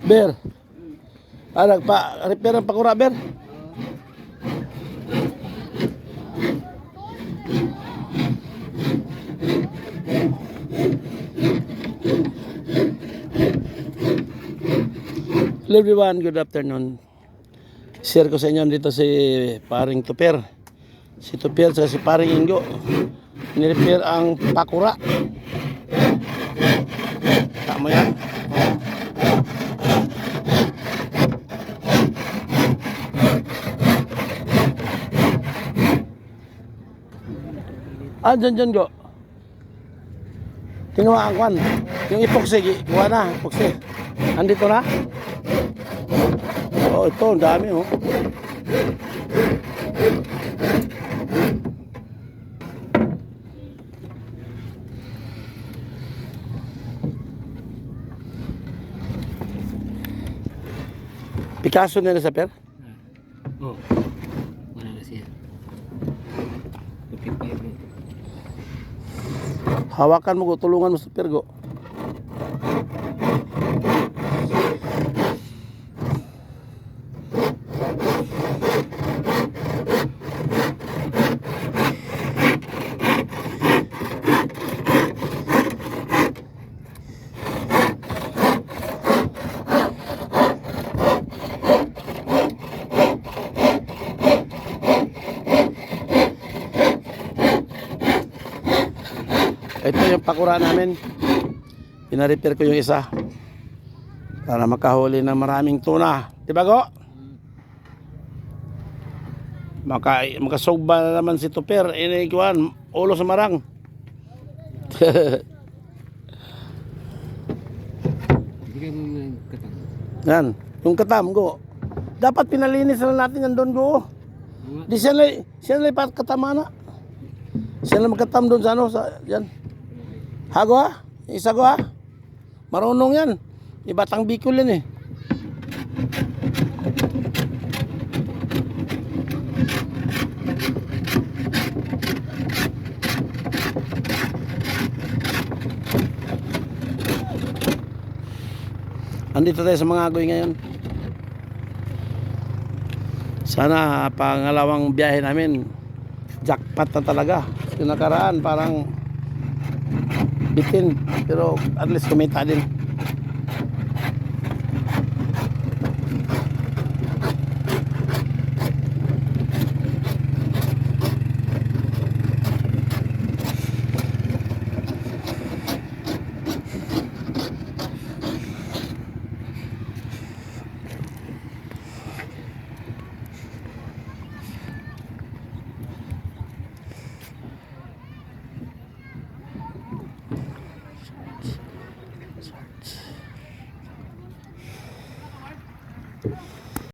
Ber. Nagpa-repair ang pakura, Ber. Hello everyone, good afternoon. Share ko sa inyo dito si Paring Tuper. Si Tuper at si Paring Ingo. Nirepair ang pakura. Tama yan. Dyan go. Kinuha ang kwan. Yung epoxy, kuha na, epoxy. Andito na? Oh, ito, ang dami, oh. Picasso nila sa per? Oh. Wala na siya. Hawakan mo, tulungan mo sa pergo. Ito yung pakura namin. Pina-repair ko yung isa para makahuli ng maraming tuna. Diba go? Makasugba na naman si Tuper. Inikuan, ulo sa marang. Hindi mo katam. Yan, yung katam go. Dapat pinalinis na natin yan doon go. Di siya na katama na. Siya na magkatam doon sa ano, sa yan. Hago ha? Isa go ha? Marunong yan. Ibatang Bicol yan eh. Andito tayo sa mga agoy ngayon. Sana pangalawang biyahe namin jackpot na talaga. Yung nakaraan parang bitin, pero at least kumita din.